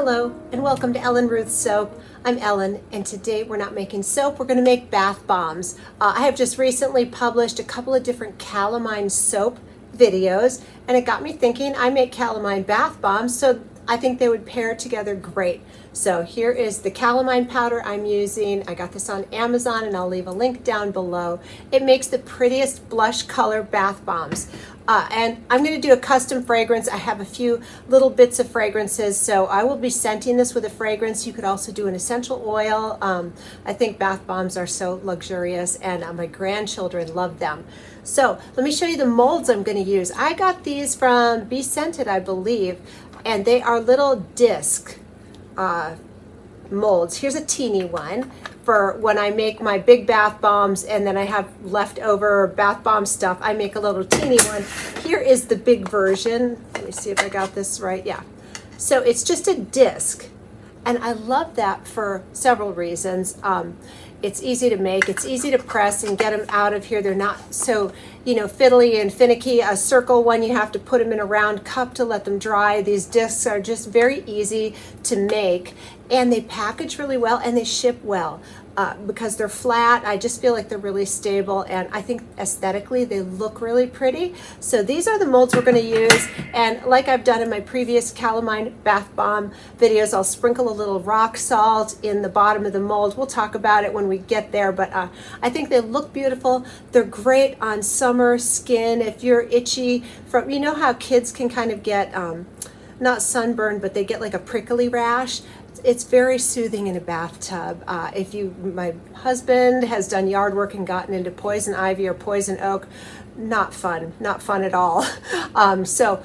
Hello and welcome to Ellen Ruth's Soap. I'm Ellen and today we're not making soap, we're going to make bath bombs. I have just recently published a couple of different calamine soap videos and it got me thinking I make calamine bath bombs, so I think they would pair together great. So here is the calamine powder I'm using. I got this on Amazon and I'll leave a link down below. It makes the prettiest blush color bath bombs. And I'm going to do a custom fragrance. I have a few little bits of fragrances, so I will be scenting this with a fragrance. You could also do an essential oil. I think bath bombs are so luxurious and my grandchildren love them. So let me show you the molds I'm going to use. I got these from Be Scented, I believe, and they are little disc molds. Here's a teeny one for when I make my big bath bombs and then I have leftover bath bomb stuff. I make a little teeny one. Here is the big version. Let me see if I got this right. Yeah. So it's just a disc. And I love that for several reasons. It's easy to make, it's easy to press and get them out of here. They're not so, fiddly and finicky. A circle one, you have to put them in a round cup to let them dry. These discs are just very easy to make and they package really well and they ship well. Because they're flat, I just feel like they're really stable, and I think aesthetically they look really pretty. So these are the molds we're going to use, and like I've done in my previous calamine bath bomb videos, I'll sprinkle a little rock salt in the bottom of the mold. We'll talk about it when we get there, but I think they look beautiful. They're great on summer skin. If you're itchy from, how kids can kind of get not sunburn, but they get like a prickly rash. It's very soothing in a bathtub. My husband has done yard work and gotten into poison ivy or poison oak, not fun at all. So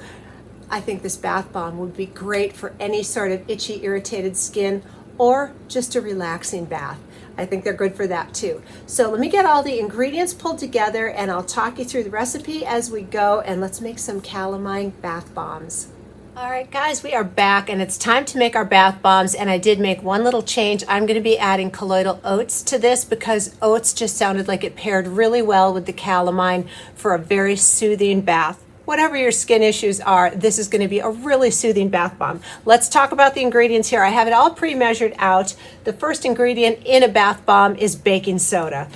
I think this bath bomb would be great for any sort of itchy, irritated skin or just a relaxing bath. I think they're good for that too. So let me get all the ingredients pulled together and I'll talk you through the recipe as we go, and let's make some calamine bath bombs. All right, guys, we are back and it's time to make our bath bombs, and I did make one little change. I'm going to be adding colloidal oats to this because oats just sounded like it paired really well with the calamine for a very soothing bath. Whatever your skin issues are, this is going to be a really soothing bath bomb. Let's talk about the ingredients here. I have it all pre-measured out. The first ingredient in a bath bomb is baking soda.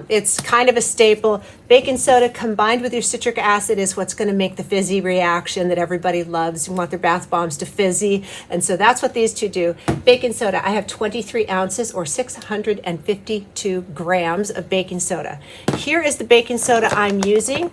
It's kind of a staple. Baking soda combined with your citric acid is what's going to make the fizzy reaction that everybody loves. You want their bath bombs to fizzy, and so that's what these two do. Baking soda, I have 23 ounces or 652 grams of baking soda. Here is the baking soda I'm using.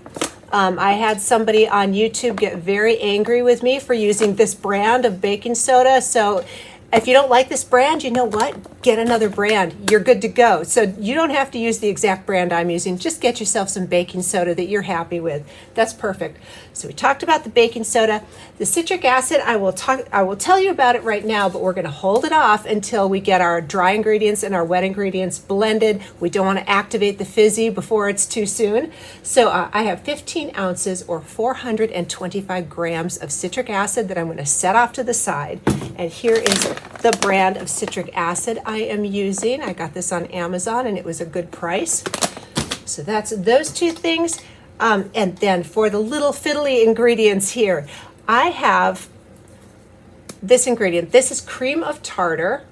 I had somebody on YouTube get very angry with me for using this brand of baking soda, so if you don't like this brand, you know what? Get another brand. You're good to go. So you don't have to use the exact brand I'm using. Just get yourself some baking soda that you're happy with. That's perfect. So we talked about the baking soda. The citric acid, I will tell you about it right now, but we're going to hold it off until we get our dry ingredients and our wet ingredients blended. We don't want to activate the fizzy before it's too soon. So I have 15 ounces or 425 grams of citric acid that I'm going to set off to the side. And here is the brand of citric acid I am using. I got this on Amazon and it was a good price. So that's those two things. And then for the little fiddly ingredients here, I have this ingredient. This is Cream of Tartar.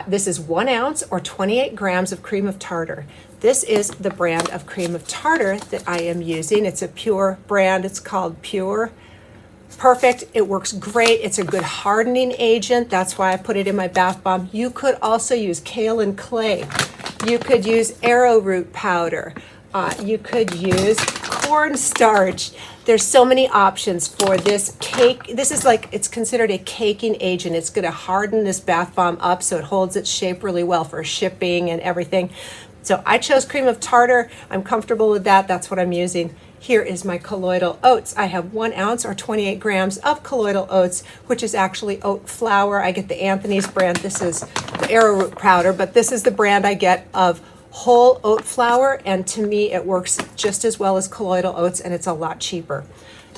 This is 1 ounce or 28 grams of Cream of Tartar. This is the brand of Cream of Tartar that I am using. It's a pure brand. It's called Pure. Perfect. It works great. It's a good hardening agent. That's why I put it in my bath bomb. You could also use kale and clay. You could use arrowroot powder. You could use cornstarch. There's so many options for this cake. This is it's considered a caking agent. It's going to harden this bath bomb up so it holds its shape really well for shipping and everything. So I chose Cream of Tartar. I'm comfortable with that. That's what I'm using. Here is my colloidal oats. I have 1 ounce or 28 grams of colloidal oats, which is actually oat flour. I get the Anthony's brand. This is the arrowroot powder, but this is the brand I get of whole oat flour, and to me it works just as well as colloidal oats, and it's a lot cheaper.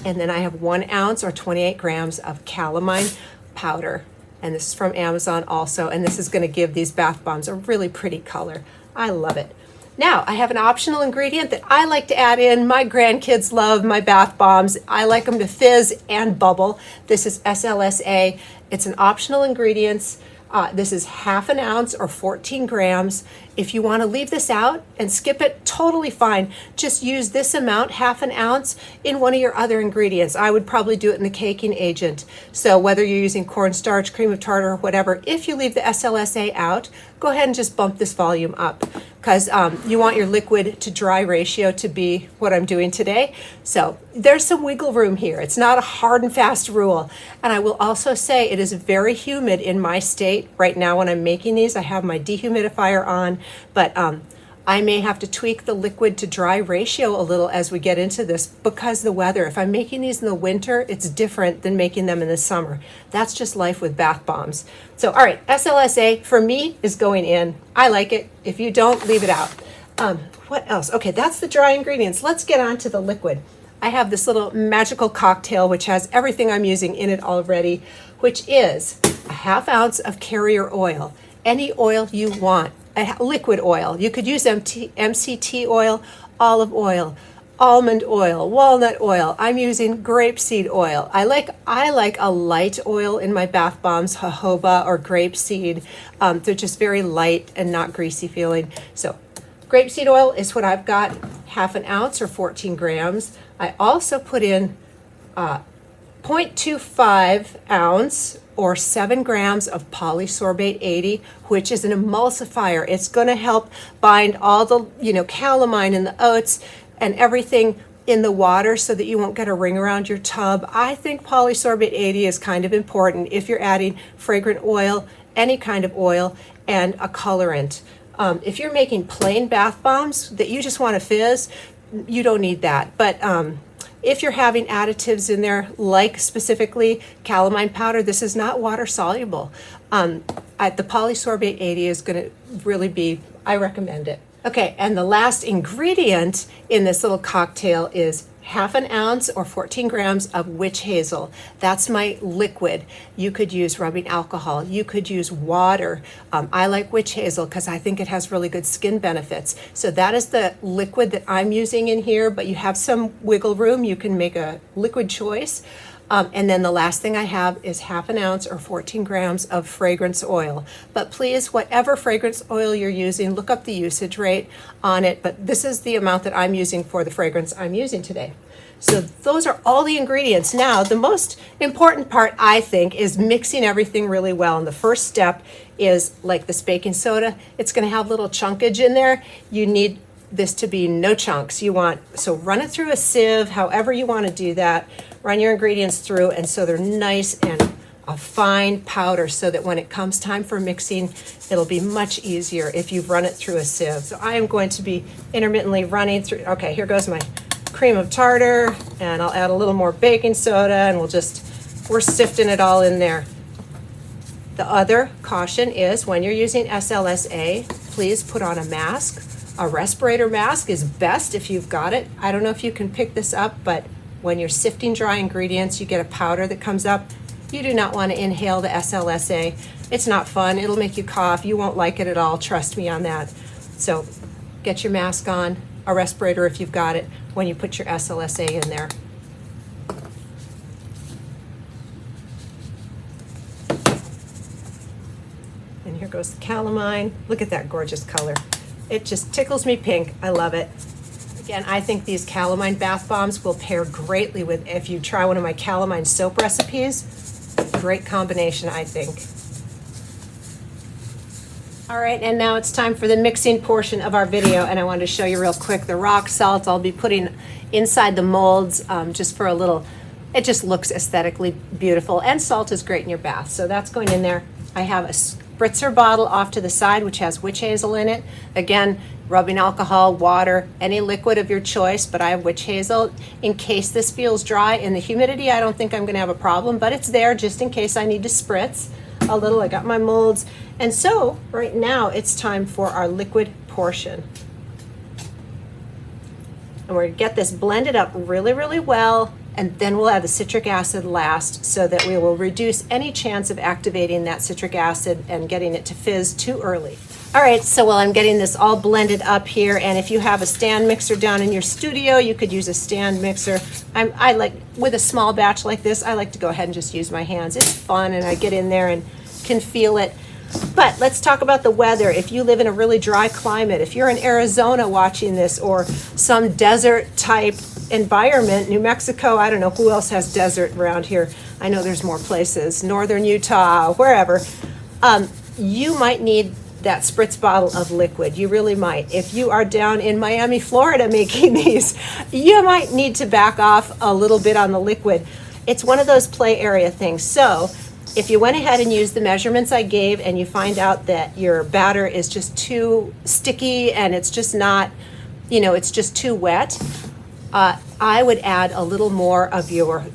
And then I have 1 ounce or 28 grams of calamine powder, and this is from Amazon also, and this is going to give these bath bombs a really pretty color. I love it. Now, I have an optional ingredient that I like to add in. My grandkids love my bath bombs. I like them to fizz and bubble. This is SLSA. It's an optional ingredient. This is half an ounce or 14 grams. If you want to leave this out and skip it, totally fine. Just use this amount, half an ounce, in one of your other ingredients. I would probably do it in the caking agent. So whether you're using cornstarch, cream of tartar, or whatever, if you leave the SLSA out, go ahead and just bump this volume up, because you want your liquid to dry ratio to be what I'm doing today. So there's some wiggle room here. It's not a hard and fast rule. And I will also say it is very humid in my state right now when I'm making these. I have my dehumidifier on, but I may have to tweak the liquid to dry ratio a little as we get into this because the weather. If I'm making these in the winter, it's different than making them in the summer. That's just life with bath bombs. So, all right, SLSA for me is going in. I like it. If you don't, leave it out. What else? Okay, that's the dry ingredients. Let's get on to the liquid. I have this little magical cocktail which has everything I'm using in it already, which is a half ounce of carrier oil, any oil you want. Liquid oil. You could use MCT oil, olive oil, almond oil, walnut oil. I'm using grapeseed oil. I like a light oil in my bath bombs, jojoba or grapeseed. They're just very light and not greasy feeling. So grapeseed oil is what I've got, half an ounce or 14 grams. I also put in 0.25 ounce or 7 grams of polysorbate 80, which is an emulsifier. It's going to help bind all the, calamine and the oats and everything in the water so that you won't get a ring around your tub. I think polysorbate 80 is kind of important if you're adding fragrant oil, any kind of oil, and a colorant. If you're making plain bath bombs that you just want to fizz, you don't need that. But if you're having additives in there, like specifically calamine powder, this is not water soluble. The polysorbate 80 is going to really be, I recommend it. Okay, and the last ingredient in this little cocktail is half an ounce or 14 grams of witch hazel. That's my liquid. You could use rubbing alcohol. You could use water. I like witch hazel because I think it has really good skin benefits. So that is the liquid that I'm using in here, but you have some wiggle room. You can make a liquid choice. And then the last thing I have is half an ounce or 14 grams of fragrance oil. But please, whatever fragrance oil you're using, look up the usage rate on it. But this is the amount that I'm using for the fragrance I'm using today. So those are all the ingredients. Now, the most important part, I think, is mixing everything really well. And the first step is like this baking soda. It's going to have little chunkage in there. You need this to be no chunks. So run it through a sieve, however you want to do that. Run your ingredients through, and so they're nice and a fine powder so that when it comes time for mixing, it'll be much easier if you've run it through a sieve. So I am going to be intermittently running through. Okay, here goes my cream of tartar, and I'll add a little more baking soda, and we're sifting it all in there. The other caution is when you're using SLSA, please put on a mask. A respirator mask is best if you've got it. I don't know if you can pick this up, but when you're sifting dry ingredients, you get a powder that comes up. You do not want to inhale the SLSA. It's not fun. It'll make you cough. You won't like it at all. Trust me on that. So get your mask on, a respirator if you've got it, when you put your SLSA in there. And here goes the calamine. Look at that gorgeous color. It just tickles me pink. I love it. Again, I think these calamine bath bombs will pair greatly with, if you try one of my calamine soap recipes, great combination, I think. All right, and now it's time for the mixing portion of our video, and I wanted to show you real quick the rock salt I'll be putting inside the molds just for a little, it just looks aesthetically beautiful, and salt is great in your bath, so that's going in there. I have a spritzer bottle off to the side which has witch hazel in it. Again, rubbing alcohol, water, any liquid of your choice, but I have witch hazel. In case this feels dry in the humidity, I don't think I'm going to have a problem, but it's there just in case I need to spritz a little. I got my molds. And so right now it's time for our liquid portion. And we're going to get this blended up really, really well, and then we'll add the citric acid last so that we will reduce any chance of activating that citric acid and getting it to fizz too early. All right, so while I'm getting this all blended up here, and if you have a stand mixer down in your studio, you could use a stand mixer. I like, with a small batch like this, I like to go ahead and just use my hands. It's fun, and I get in there and can feel it. But let's talk about the weather. If you live in a really dry climate, if you're in Arizona watching this, or some desert type environment, New Mexico, I don't know who else has desert around here. I know there's more places, northern Utah, wherever. You might need that spritz bottle of liquid. You really might. If you are down in Miami, Florida making these, you might need to back off a little bit on the liquid. It's one of those play area things. So if you went ahead and used the measurements I gave and you find out that your batter is just too sticky and it's just not, it's just too wet, I would add a little more of your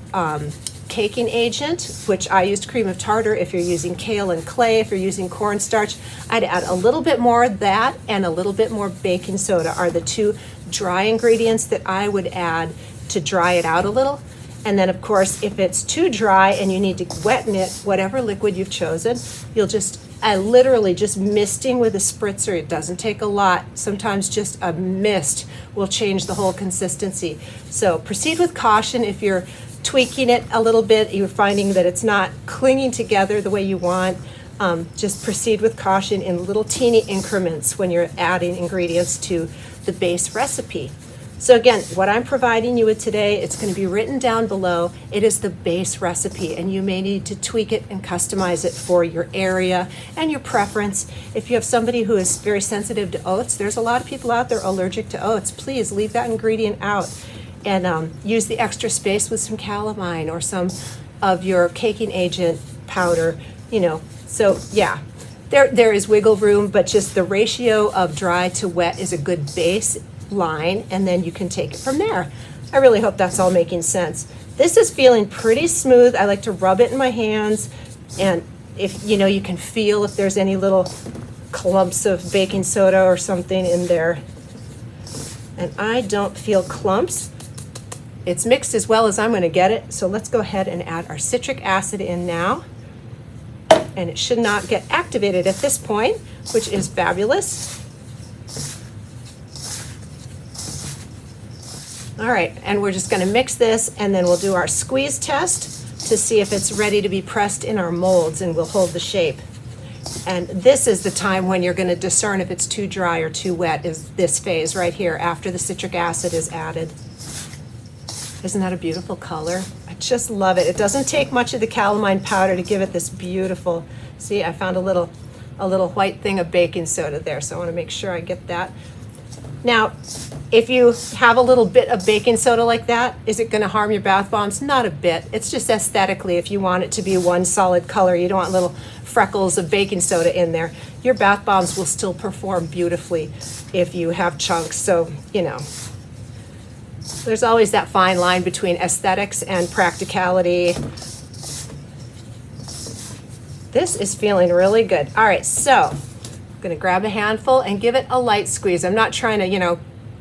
caking agent, which I used Cream of Tartar. If you're using kale and clay, if you're using cornstarch, I'd add a little bit more of that, and a little bit more baking soda are the two dry ingredients that I would add to dry it out a little. And then of course, if it's too dry and you need to wetten it, whatever liquid you've chosen, you'll just, literally just misting with a spritzer. It doesn't take a lot. Sometimes just a mist will change the whole consistency. So proceed with caution. If you're tweaking it a little bit, you're finding that it's not clinging together the way you want, just proceed with caution in little teeny increments when you're adding ingredients to the base recipe. So again, what I'm providing you with today, it's going to be written down below. It is the base recipe, and you may need to tweak it and customize it for your area and your preference. If you have somebody who is very sensitive to oats, there's a lot of people out there allergic to oats. Please leave that ingredient out. And use the extra space with some calamine or some of your caking agent powder, So yeah, there is wiggle room, but just the ratio of dry to wet is a good baseline, and then you can take it from there. I really hope that's all making sense. This is feeling pretty smooth. I like to rub it in my hands, and if you can feel if there's any little clumps of baking soda or something in there. And I don't feel clumps. It's mixed as well as I'm going to get it, so let's go ahead and add our citric acid in now. And it should not get activated at this point, which is fabulous. All right, and we're just going to mix this, and then we'll do our squeeze test to see if it's ready to be pressed in our molds, and we'll hold the shape. And this is the time when you're going to discern if it's too dry or too wet, is this phase right here after the citric acid is added. Isn't that a beautiful color? I just love it. It doesn't take much of the calamine powder to give it this beautiful, see, I found a little white thing of baking soda there, so I want to make sure I get that. Now, if you have a little bit of baking soda like that, is it going to harm your bath bombs? Not a bit. It's just aesthetically, if you want it to be one solid color, you don't want little freckles of baking soda in there. Your bath bombs will still perform beautifully if you have chunks, so, there's always that fine line between aesthetics and practicality. This is feeling really good. All right, so I'm going to grab a handful and give it a light squeeze. I'm not trying to,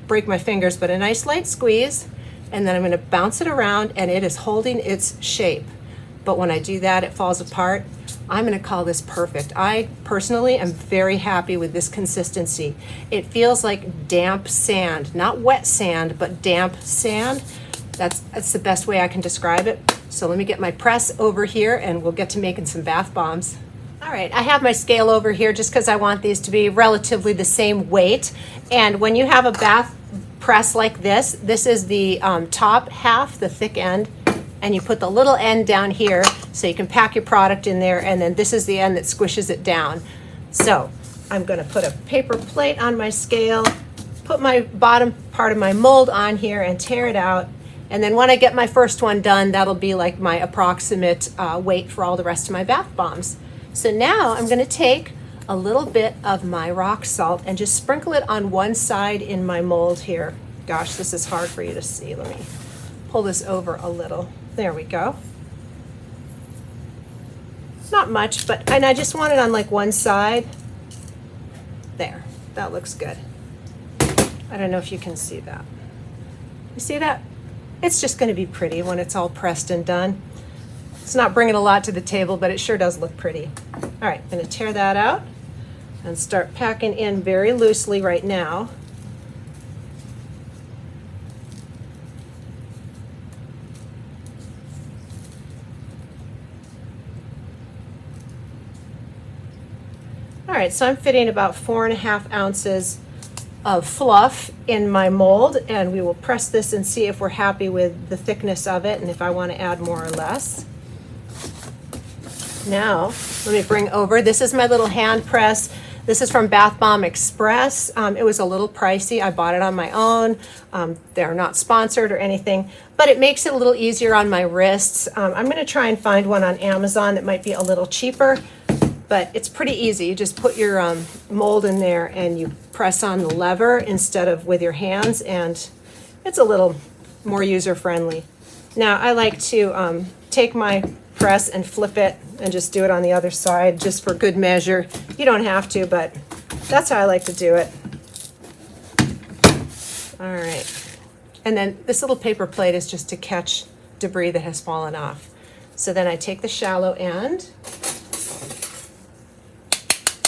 break my fingers, but a nice light squeeze. And then I'm going to bounce it around, and it is holding its shape. But when I do that, it falls apart. I'm going to call this perfect. I personally am very happy with this consistency. It feels like damp sand, not wet sand, but damp sand. That's the best way I can describe it. So let me get my press over here, and we'll get to making some bath bombs. All right, I have my scale over here just because I want these to be relatively the same weight. And when you have a bath press like this is the top half, the thick end, and you put the little end down here so you can pack your product in there, and then this is the end that squishes it down. So I'm going to put a paper plate on my scale, put my bottom part of my mold on here and tear it out, and then when I get my first one done, that'll be like my approximate weight for all the rest of my bath bombs. So now I'm going to take a little bit of my rock salt and just sprinkle it on one side in my mold here. Gosh, this is hard for you to see. Let me pull this over a little. There we go. Not much, and I just want it on like one side. There, that looks good. I don't know if you can see that. You see that? It's just going to be pretty when it's all pressed and done. It's not bringing a lot to the table, but it sure does look pretty. All right, I'm going to tear that out. and start packing in very loosely right now. All right, so I'm fitting about 4.5 ounces of fluff in my mold, and we will press this and see if we're happy with the thickness of it and if I want to add more or less. Now, let me bring over, this is my little hand press. This is from Bath Bomb Express. It was a little pricey. I bought it on my own. They're not sponsored or anything, but it makes it a little easier on my wrists. I'm going to try and find one on Amazon that might be a little cheaper, but it's pretty easy. You just put your mold in there and you press on the lever instead of with your hands, and it's a little more user-friendly. Now, I like to take my press and flip it and just do it on the other side just for good measure. You don't have to, but that's how I like to do it. All right. And then this little paper plate is just to catch debris that has fallen off. So then I take the shallow end,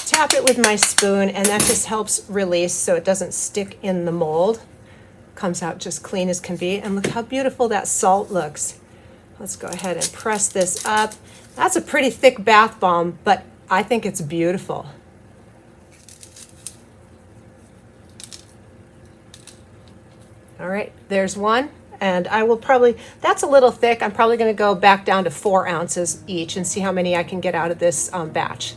tap it with my spoon, and that just helps release so it doesn't stick in the mold. Comes out just clean as can be. And look how beautiful that salt looks. Let's go ahead and press this up. That's a pretty thick bath bomb, but I think it's beautiful. All right, there's one. And I will probably, that's a little thick. I'm probably going to go back down to 4 ounces each and see how many I can get out of this batch.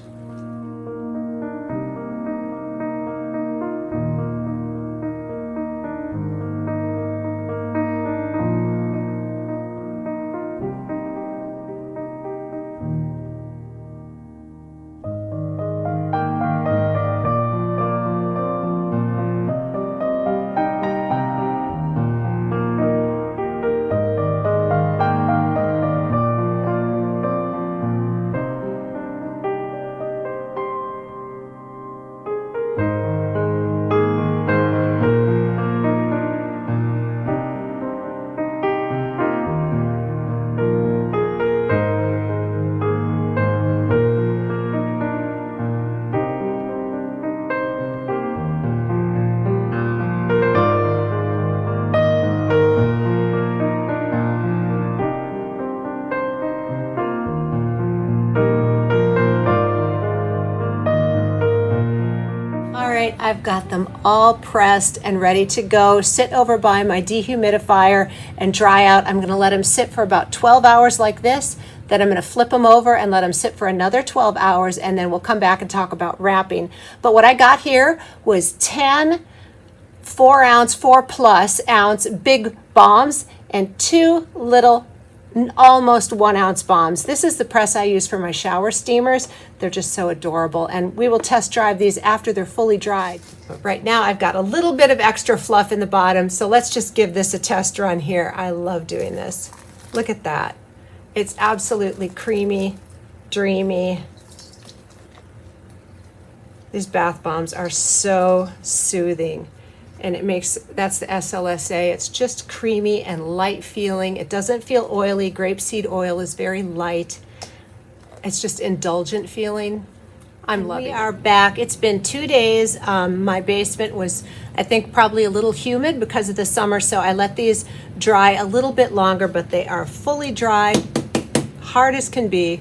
I've got them all pressed and ready to go. Sit over by my dehumidifier and dry out. I'm going to let them sit for about 12 hours like this. Then I'm going to flip them over and let them sit for another 12 hours, and then we'll come back and talk about wrapping. But what I got here was 10 4+ ounce big bombs and 2 little almost 1 ounce bombs. This is the press I use for my shower steamers. They're just so adorable, and we will test drive these after they're fully dried. But right now I've got a little bit of extra fluff in the bottom, so let's just give this a test run here. I love doing this. Look at that. It's absolutely creamy, dreamy. These bath bombs are so soothing. And it makes, that's the SLSA. It's just creamy and light feeling. It doesn't feel oily. Grapeseed oil is very light. It's just indulgent feeling. I'm loving it. We are back. It's been 2 days. My basement was, I think, probably a little humid because of the summer, so I let these dry a little bit longer, but they are fully dry, hard as can be.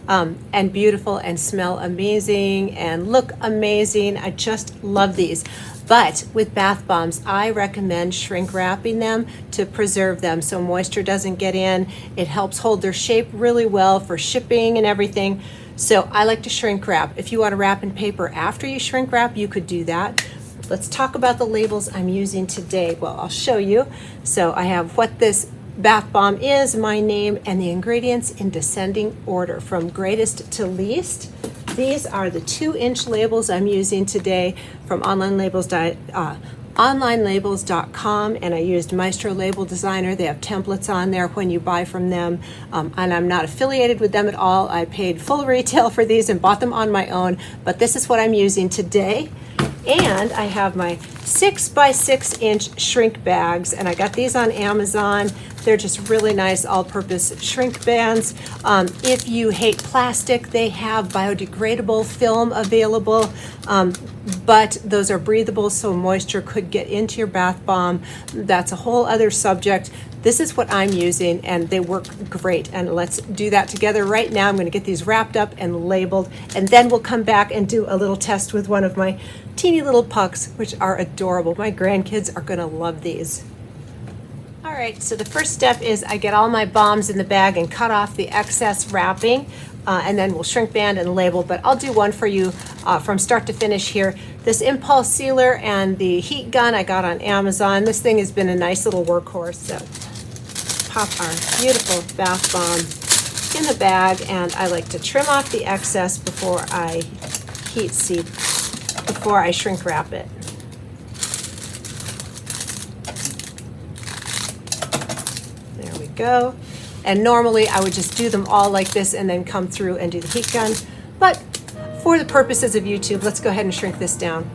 And beautiful and smell amazing and look amazing. I just love these. But with bath bombs, I recommend shrink wrapping them to preserve them so moisture doesn't get in. It helps hold their shape really well for shipping and everything. So I like to shrink wrap. If you want to wrap in paper after you shrink wrap, you could do that. Let's talk about the labels I'm using today. Well, I'll show you. So I have what this bath bomb is, my name, and the ingredients in descending order from greatest to least. These are the 2-inch labels I'm using today from onlinelabels.com, and I used Maestro Label Designer. They have templates on there when you buy from them, and I'm not affiliated with them at all. I paid full retail for these and bought them on my own, but this is what I'm using today. And I have my 6x6 inch shrink bags, and I got these on Amazon. They're just really nice all-purpose shrink bands. If you hate plastic, they have biodegradable film available, but those are breathable, so moisture could get into your bath bomb. That's a whole other subject. This is what I'm using, and they work great. And let's do that together right now. I'm going to get these wrapped up and labeled, and then we'll come back and do a little test with one of my teeny little pucks, which are adorable. My grandkids are going to love these. All right, so the first step is I get all my bombs in the bag and cut off the excess wrapping, and then we'll shrink band and label, but I'll do one for you from start to finish here. This impulse sealer and the heat gun I got on Amazon. This thing has been a nice little workhorse, so pop our beautiful bath bomb in the bag, and I like to trim off the excess before I before I shrink wrap it. There we go. And normally I would just do them all like this and then come through and do the heat gun, but for the purposes of YouTube, let's go ahead and shrink this down.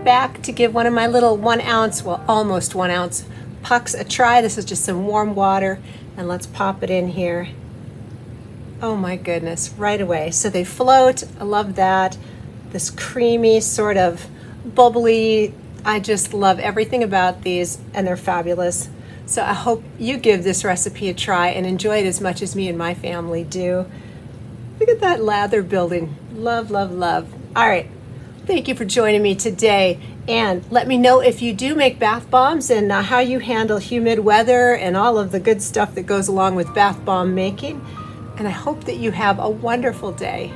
Back to give one of my little 1 ounce, well, almost 1 ounce pucks a try. This is just some warm water, and let's pop it in here. Oh my goodness, right away. So they float. I love that. This creamy, sort of bubbly. I just love everything about these, and they're fabulous. So I hope you give this recipe a try and enjoy it as much as me and my family do. Look at that lather building. Love, love, love. All right. Thank you for joining me today, and let me know if you do make bath bombs and how you handle humid weather and all of the good stuff that goes along with bath bomb making. And I hope that you have a wonderful day.